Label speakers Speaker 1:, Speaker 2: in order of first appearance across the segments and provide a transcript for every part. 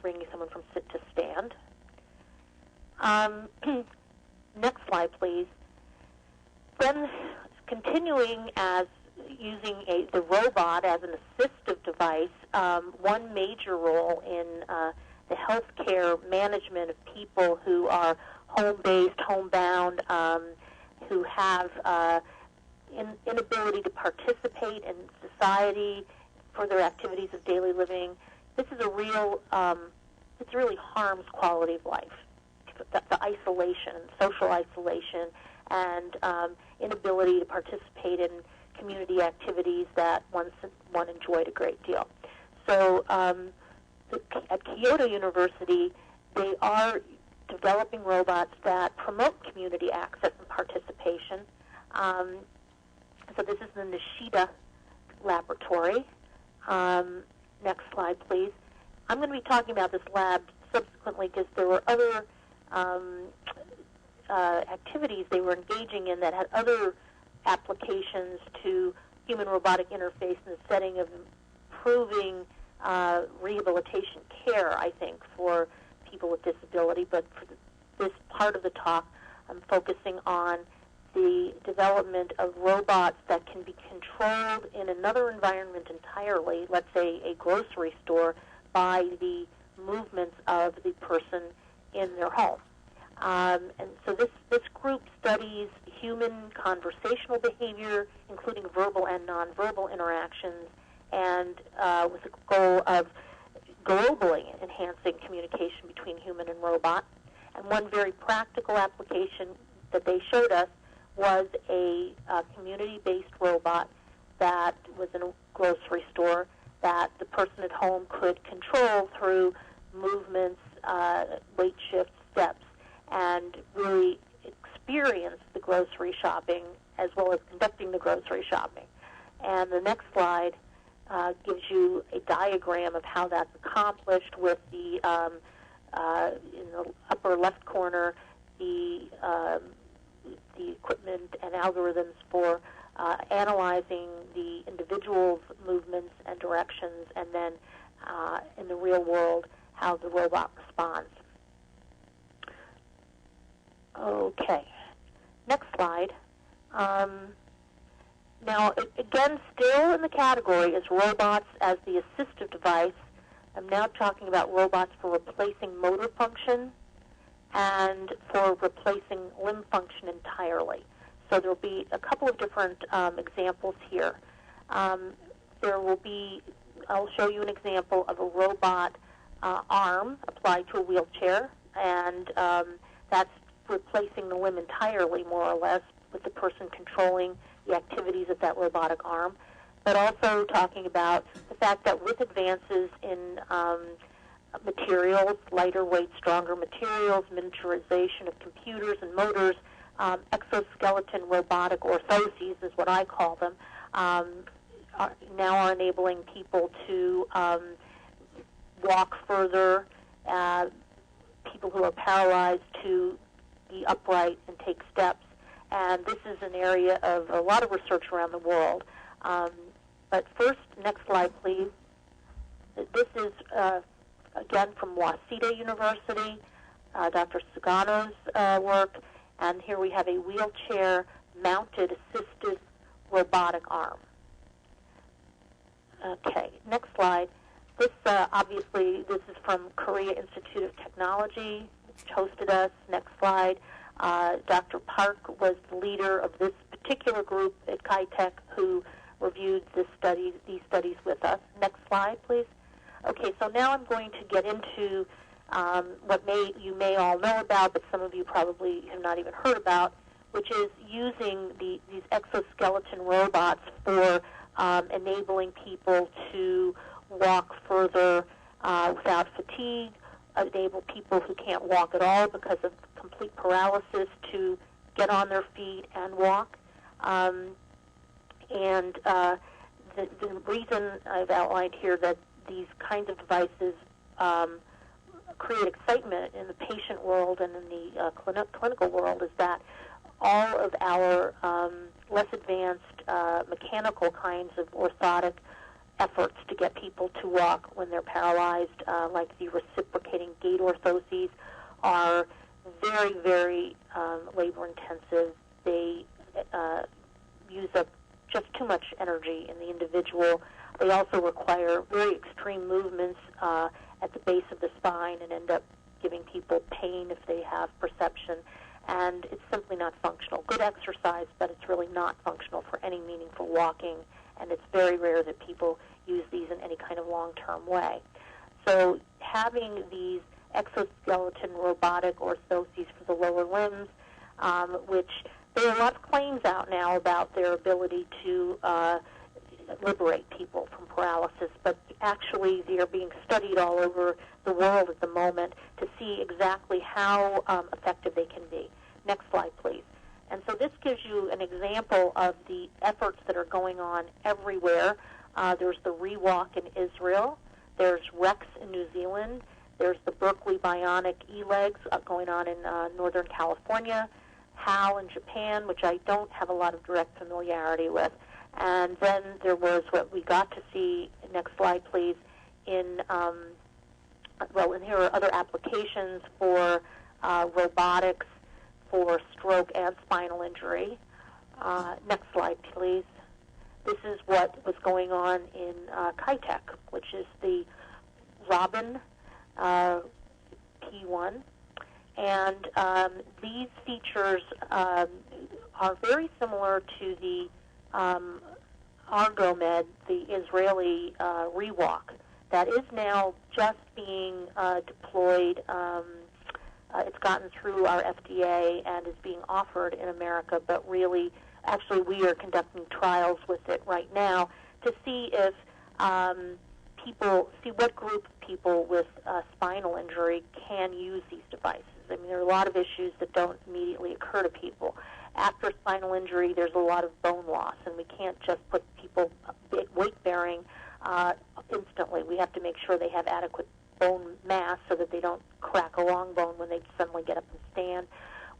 Speaker 1: bringing someone from sit to stand. Next slide, please. Then continuing as using the robot as an assistive device, one major role in the healthcare management of people who are home-based, homebound, who have inability to participate in society for their activities of daily living. This is it really harms quality of life. The isolation, social isolation, and inability to participate in community activities that one enjoyed a great deal. So at Kyoto University, they are developing robots that promote community access and participation. So this is the Nishida Laboratory. Next slide, please. I'm going to be talking about this lab subsequently because there were other activities they were engaging in that had other applications to human-robotic interface in the setting of improving rehabilitation care, I think, for people with disability. But for this part of the talk, I'm focusing on the development of robots that can be controlled in another environment entirely, let's say a grocery store, by the movements of the person in their home. And so this group studies human conversational behavior, including verbal and nonverbal interactions, and with the goal of globally enhancing communication between human and robot. And one very practical application that they showed us was a community-based robot that was in a grocery store that the person at home could control through movements, weight shifts, steps, and really experience the grocery shopping as well as conducting the grocery shopping. And the next slide gives you a diagram of how that's accomplished with the, in the upper left corner, the equipment and algorithms for analyzing the individual's movements and directions, and then in the real world, how the robot responds. Okay, next slide. Now, again, still in the category is robots as the assistive device. I'm now talking about robots for replacing motor function and for replacing limb function entirely. So there will be a couple of different examples here. I'll show you an example of a robot arm applied to a wheelchair, and that's replacing the limb entirely, more or less, with the person controlling the activities of that robotic arm, but also talking about the fact that with advances in materials, lighter weight, stronger materials, miniaturization of computers and motors, exoskeleton robotic orthoses is what I call them, now are enabling people to walk further, people who are paralyzed to be upright and take steps. And this is an area of a lot of research around the world. But first, next slide, please. This is, again, from Waseda University, Dr. Sugano's work. And here we have a wheelchair-mounted assisted robotic arm. Okay, next slide. This, obviously, this is from Korea Institute of Technology, which hosted us. Next slide. Dr. Park was the leader of this particular group at KaiTech who reviewed these studies with us. Next slide, please. Okay, so now I'm going to get into what you may all know about, but some of you probably have not even heard about, which is using these exoskeleton robots for enabling people to walk further without fatigue, enable people who can't walk at all because of complete paralysis to get on their feet and walk. The reason I've outlined here that these kinds of devices create excitement in the patient world and in the clinical world is that all of our less advanced mechanical kinds of orthotic efforts to get people to walk when they're paralyzed, like the reciprocating gait orthoses, are very, very labor-intensive. They use up just too much energy in the individual. They also require very extreme movements at the base of the spine and end up giving people pain if they have perception. And it's simply not functional. Good exercise, but it's really not functional for any meaningful walking. And it's very rare that people use these in any kind of long-term way. So having these exoskeleton robotic orthoses for the lower limbs, which there are lots of claims out now about their ability to liberate people from paralysis, but actually they are being studied all over the world at the moment to see exactly how effective they can be. Next slide, please. And so this gives you an example of the efforts that are going on everywhere. There's the Rewalk in Israel. There's Rex in New Zealand. There's the Berkeley Bionic e-legs going on in Northern California. HAL in Japan, which I don't have a lot of direct familiarity with. And then there was what we got to see, next slide please, in, and here are other applications for robotics for stroke and spinal injury. Next slide please. This is what was going on in Kitech, which is the Robin P1. And these features are very similar to the Argomed, the Israeli Rewalk, that is now just being deployed. It's gotten through our FDA and is being offered in America, but really, actually, we are conducting trials with it right now to see if what group of people with spinal injury can use these devices. I mean, there are a lot of issues that don't immediately occur to people. After spinal injury, there's a lot of bone loss, and we can't just put people weight-bearing instantly. We have to make sure they have adequate bone mass so that they don't crack a long bone when they suddenly get up and stand.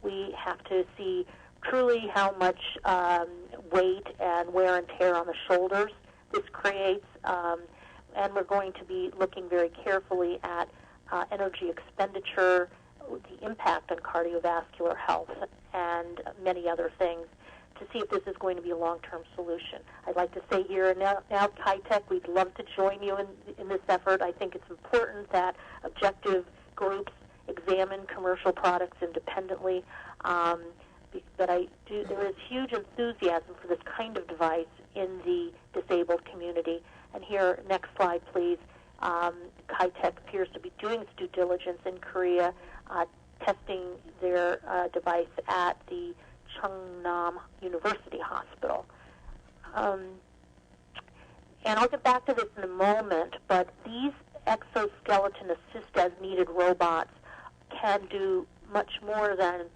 Speaker 1: We have to see truly how much weight and wear and tear on the shoulders this creates, and we're going to be looking very carefully at energy expenditure, the impact on cardiovascular health, and many other things to see if this is going to be a long-term solution. I'd like to say here now Kitech, we'd love to join you in this effort. I think it's important that objective groups examine commercial products independently. But there is huge enthusiasm for this kind of device in the disabled community. And here, next slide, please. Kitech appears to be doing its due diligence in Korea, testing their device at the Chungnam University Hospital. And I'll get back to this in a moment, but these exoskeleton assist-as-needed robots can do much more than,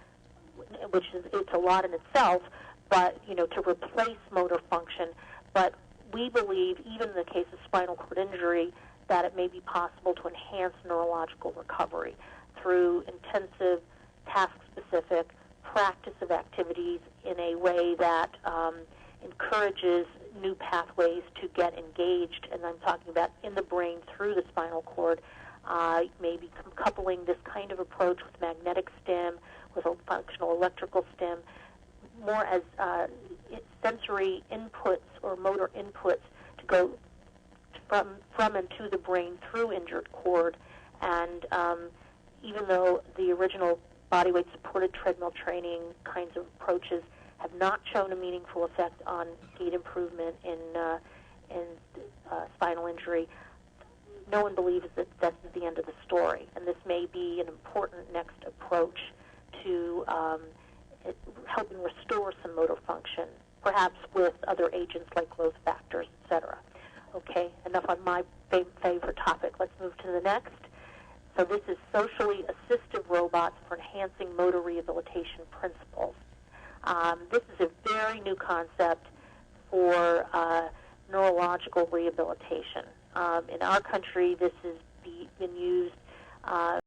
Speaker 1: it's a lot in itself, but, to replace motor function. But we believe, even in the case of spinal cord injury, that it may be possible to enhance neurological recovery through intensive, task-specific practice of activities in a way that encourages new pathways to get engaged, and I'm talking about in the brain through the spinal cord, maybe coupling this kind of approach with magnetic stim, with a functional electrical stim, more as sensory inputs or motor inputs to go from and to the brain through injured cord. And even though the original bodyweight supported treadmill training kinds of approaches have not shown a meaningful effect on gait improvement in spinal injury, no one believes that this is the end of the story. And this may be an important next approach to helping restore some motor function, perhaps with other agents like growth factors, etc. Okay, enough on my favorite topic. Let's move to the next. So this is socially assistive robots for enhancing motor rehabilitation principles. This is a very new concept for neurological rehabilitation. In our country, this has been used